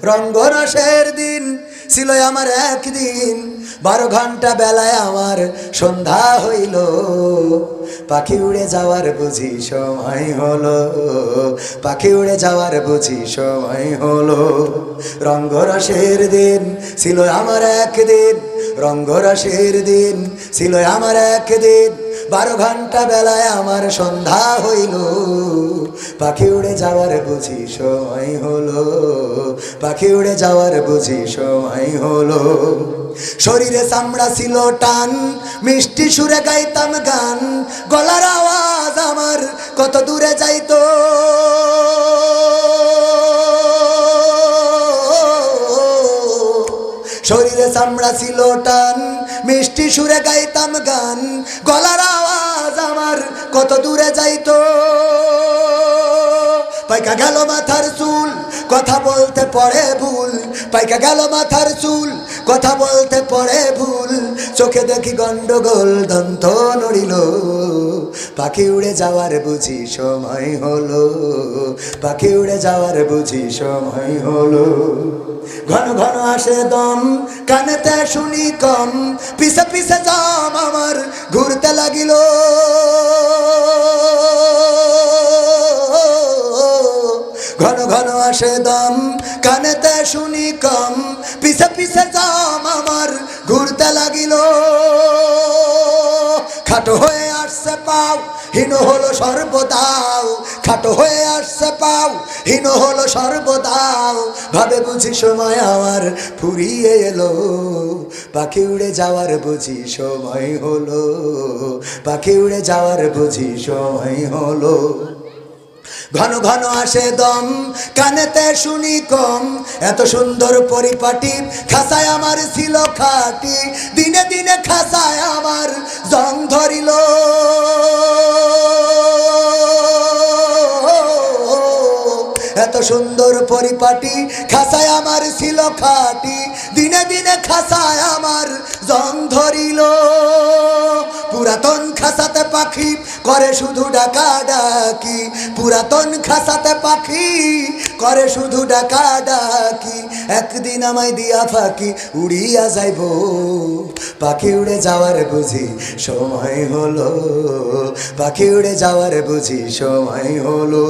রঙ্গরসের দিন ছিল আমার একদিন, 12 ঘন্টা বেলায় আমার সন্ধ্যা হইল, পাখি উড়ে যাওয়ার বুঝি সময় হলো, পাখি উড়ে যাওয়ার বুঝি সময় হলো। রঙ্গরসের দিন ছিল আমার একদিন, রঙ্গরসের দিন ছিল আমার একদিন, 12 ঘন্টা বেলায় আমার সন্ধ্যা হইল, পাখি উড়ে যাওয়ার বুঝি সময় হলো, পাখি উড়ে যাওয়ার বুঝি সময় হলো। শরীরে চামড়া ছিল টান, মিষ্টি সুরে গাইতাম গান, গলার আওয়াজ আমার কত দূরে যাইতো, শরীরে চামড়া ছিল টান, মিষ্টি সুরে গাইতাম গান, গলার আওয়াজ আমার কত দূরে যাইতো। পাইকা গেল মাথার চুল, কথা বলতে পড়ে ভুল, পাইকা গেল মাথার চুল, কথা বলতে পড়ে ভুল, চোখে দেখি গন্ডগোল, দন্ত নড়িল, পাখি উড়ে যাওয়ার বুঝি সময় হলো, পাখি উড়ে যাওয়ার বুঝি সময় হলো। ঘন ঘন আসে দম, কানেতে শুনি কম, পিছে পিছে জাম আমার ঘুরতে লাগিল, ঘন ঘন আসে দম, কানেতে শুনি কম, পিছে পিছে জাম আমার ঘুরতে লাগিল। খাটো হয়ে আসছে পাও, হীন হলো সর্বদাও, খাটো হয়ে আসছে পাও, হীন হলো সর্বদাও, ভাবে বুঝি সময় আমার ফুরিয়ে এলো, পাখি উড়ে যাওয়ার বুঝি সময় হলো, পাখি উড়ে যাওয়ার বুঝি সময় হলো। ঘন ঘন আসে দম, কানেতে শুনি কম, এত সুন্দর পরিপাটি খাসায় আমার ছিল খাটি, দিনে দিনে খাসায় আমার জং ধরিল, এত সুন্দর পরিপাটি খাসায় আমার ছিল খাটি, দিনে দিনে খাসায় আমার জং ধরিল। পুরাতন খাসাতে পাখি করে শুধু ডাকা ডাকি, পুরাতন খাসাতে পাখি করে শুধু ডাকা ডাকি, একদিন আমায় দিয়া ফাঁকি উড়িয়া যাইব, পাখি উড়ে যাওয়ার বুঝি সময় হলো, পাখি উড়ে যাওয়ার বুঝি সময় হলো।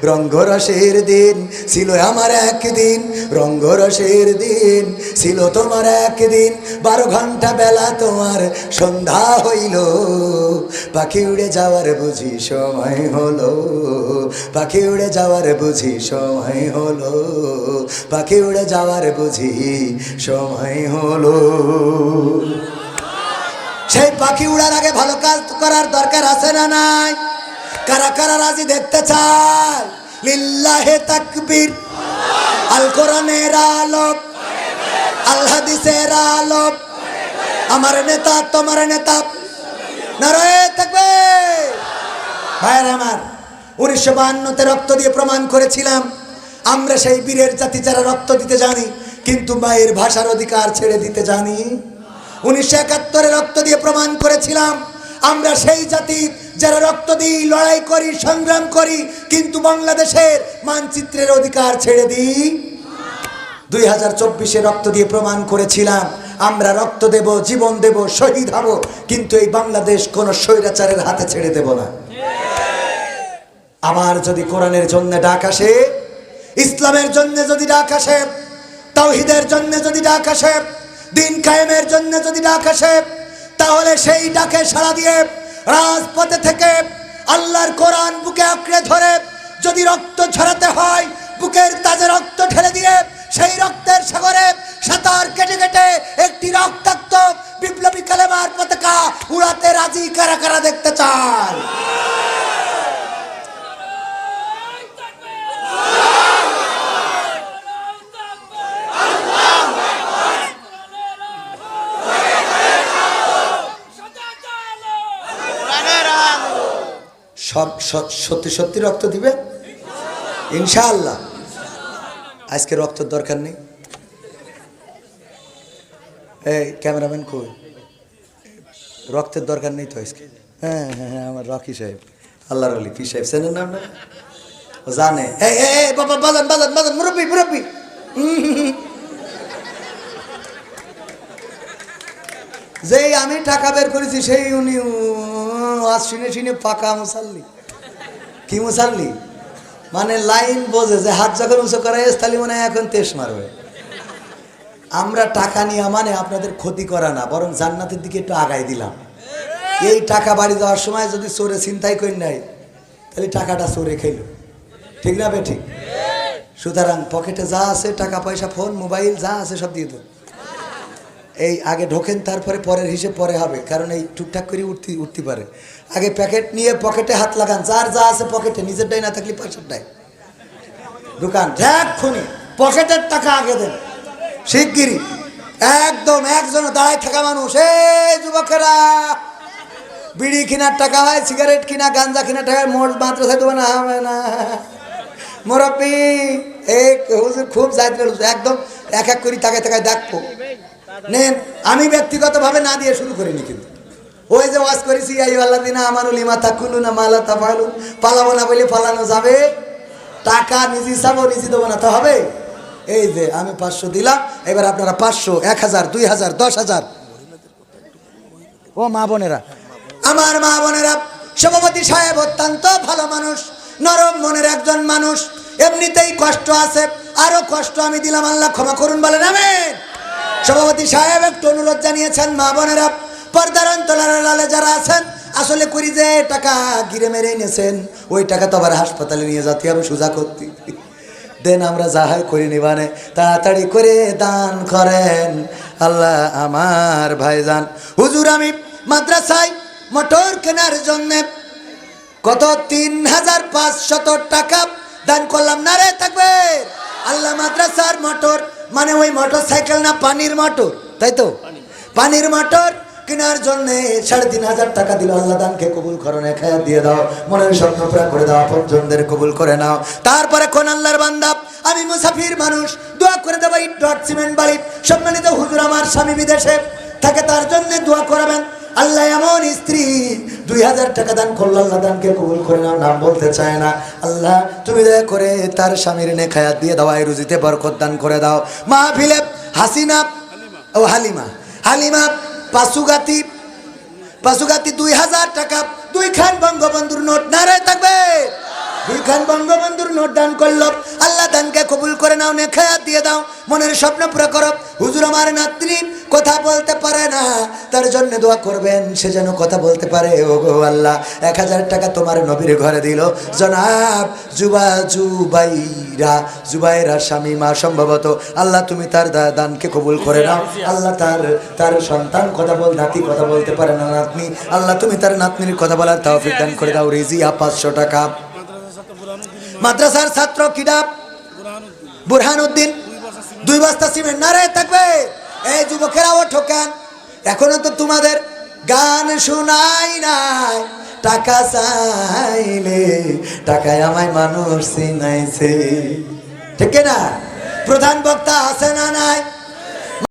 রঙ্গরসের দিন ছিল আমার একদিন, রঙ্গরসের দিন ছিল তোমার একদিন, 12 ঘন্টা বেলা তোমার সন্ধ্যা হইল, পাখি উড়ে যাওয়ার বুঝি সময় হলো, পাখি উড়ে যাওয়ার বুঝি সময় হলো, পাখি উড়ে যাওয়ার বুঝি সময় হলো। সেই পাখি উড়ার আগে ভালো কাজ করার দরকার আছে না নাই? কারা কারা রাজি দেখতে চায়? লিল্লাহে তাকবীর। আল কোরআনের আলো, আল হাদিসের আলো, আমার নেতা তোমার নেতা, নারায়ে তাকবীর। ভাইরা আমার, 1952-তে রক্ত দিয়ে প্রমাণ করেছিলাম আমরা সেই বীরের জাতি যারা রক্ত দিতে জানি কিন্তু মায়ের ভাষার অধিকার ছেড়ে দিতে জানি। 1971-এ রক্ত দিয়ে প্রমাণ করেছিলাম আমরা সেই জাতি যারা রক্ত দিই, লড়াই করি, সংগ্রাম করি, কিন্তু বাংলাদেশের মানচিত্রের অধিকার ছেড়ে দিই। 2024-এ রক্ত দিয়ে প্রমাণ করেছিলাম আমরা রক্ত দেব, জীবন দেব, শহীদ হব, কিন্তু এই বাংলাদেশ কোন স্বৈরাচারের হাতে ছেড়ে দেব না। আবার যদি কোরআনের জন্য ডাক আসে, ইসলামের জন্য যদি ডাক আসে, তাওহীদের জন্য যদি ডাক আসে, দিন কায়েমের জন্য যদি ডাক আসে, তাহলে সেই ডাকে সাড়া দিয়ে রাজপথে থেকে আল্লাহর কোরআন বুকে আঁকড়ে ধরে যদি রক্ত ঝরাতে হয়, বুকের তাজে রক্ত ঢেলে দিয়ে সেই রক্তের সাগরে সাঁতার কেটে কেটে একটি রক্তাক্ত বিপ্লবী কালেমার পতাকা উড়াতে রাজি কারা কারা দেখতে চান? সব সত্যি সত্যি রক্ত দিবে ইনশাআল্লাহ। আজকে রক্তের দরকার নেই। এই ক্যামেরাম্যান কই? রক্তের দরকার নেই তো আজকে। হ্যাঁ হ্যাঁ হ্যাঁ, আমার রকি সাহেব, আল্লাহর আলী পি সাহেব, চেনেন নাম না? জানে। এই বাবা, বাজান বাজান বাজান, মুরব্বী মুরব্বী, যেই আমি টাকা বের করেছি সেই উনি আজ শুনে শুনে পাকা মুসাল্লি। কি মুসাল্লি মানে লাইন বোঝে যে হাত যখন উঁচু করা তাহলে মনে হয় এখন তেস মারবে। আমরা টাকা নিয়ে মানে আপনাদের ক্ষতি করা না, বরং জান্নাতের দিকে একটু আগাই দিলাম। এই টাকা বাড়ি যাওয়ার সময় যদি চোরে ছিনতাই করে নাই তাহলে টাকাটা চোরে খেল, ঠিক না ঠিক? সুতরাং পকেটে যা আছে টাকা পয়সা ফোন মোবাইল যা আছে সব দিয়ে দেন। এই আগে ঢোকেন, তারপরে পরের হিসেব পরে হবে, কারণ এই টুকটাক করে উঠতে পারে। আগে প্যাকেট নিয়ে পকেটে হাত লাগান, যার যা আছে পকেটে, নিজেরটাই না থাকলে পাশেরটাই দোকান খুনি পকেটের টাকা আগে দেন শিগগিরি। একদম একজন দাঁড়ায় থাকা মানুষ, এই যুবকেরা বিড়ি কেনার টাকা হয়, সিগারেট কিনা গাঞ্জা কেনার টাকা মোট মাদ্রাসায় দেবে না, হবে না মুরব্বী এই খুব যাইতে একদম এক এক করে তাকায় তাকায় দেখবো নেন। আমি ব্যক্তিগতভাবে না দিয়ে শুরু করিনি, কিন্তু ওই যে ওয়াজ করেছি এই আল্লাদিনা আমানুল ইমা তাকুলু না মালা তাফালু, পালাবো না বলে পালানো যাবে, টাকা নিজে চাবো নিজে দেবো না তো হবে। এই যে আমি 500 দিলাম, এবার আপনারা 500 1000 2000 10,000। ও মা বোনেরা, আমার মা বোনেরা, সভাপতি সাহেব অত্যন্ত ভালো মানুষ, নরম মনের একজন মানুষ, এমনিতেই কষ্ট আছে, আরো কষ্ট আমি দিলাম, আল্লাহ ক্ষমা করুন বলেন আমিন। সভাপতি সাহেব একটু অনুরোধ জানিয়েছেন, মা বোনেরা পর্দার অন্তরালে যারা আছেন, আসলে করি যে টাকা গিরে মেরে এনেছেন, ওই টাকা তো আবার হাসপাতালে নিয়ে যেতে হবে সোজা করতে দেন, আমরা যাহাই করি নিবানে তাড়াতাড়ি করে দান করেন। আল্লাহ আমার ভাইজান, হুজুর আমি মাদ্রাসায় মোটর কেনার জন্যে কত 3,500 টাকা দান করলাম, না রে থাকবে আল্লাহ। মাদ্রাসার মোটর মানে ওই মোটর সাইকেল না, পানির মোটর, তাই তো পানির মোটর কেনার জন্য 3,500 টাকা দিল। আল্লাহ দানকে কবুল করো, খায়া দিয়ে দাও, মনের স্বপ্ন পুরা করে দাও, আপনজনদের কবুল করে নাও। তারপরে কোন আল্লাহর বান্দা, আমি মুসাফির মানুষ, দোয়া করে দেবো ইট ডট সিমেন্ট বাড়ি। সম্মানিত হুজুর, আমার স্বামী বিদেশে থাকে, তার জন্য দোয়া করাবেন। আল্লাহ এমন স্ত্রী 2,000 টাকা দান করলো, আল্লাহ দানকে কবুল করে নাও, নাম বলতে চায় না। আল্লাহ তুমি দয়া করে তার স্বামীর নেখায়াত দিয়ে দাও, এই রুজিতে বরকত দান করে দাও। মাহফিলে হাসিনা ও হালিমা পাশুগাতি 2,000 টাকা, 2 খান বঙ্গবন্ধুর নোট, নারায় থাকবে 2 খান বঙ্গবন্ধুর নোট দান করলো। আল্লাহ দানকে কবুল করে নাও, নেখায়াত দিয়ে দাও, মনের স্বপ্ন পুরো করো। হুজুর আমার নাতনি কথা বলতে পারে না, তার জন্য দোয়া করবেন, সে যেন কথা বলতে পারে। ও গো আল্লাহ, 1,000 টাকা তোমার নবীর ঘরে দিল জনাব জুবাইরা স্বামী মা সম্ভবত। আল্লাহ তুমি তার দানকে কবুল করে নাও। আল্লাহ তার সন্তান কথা নাতি কথা বলতে পারে না, নাতনি, আল্লাহ তুমি তার নাতনির কথা বলার তৌফিক দান করে দাও। রিজিয়া 500 টাকা, মাদ্রাসার ছাত্র কিডা বুরহানুদ্দিন 2 বস্তা সিমেন্ট, নারে থাকবে। এই যুবকেরা ও ঠোকান, এখনো তো তোমাদের গান শোনাই নাই, টাকা চাইলে টাকায় আমায় মানুষ চিনাইছে, ঠিক না? প্রধান বক্তা আছে না নাই?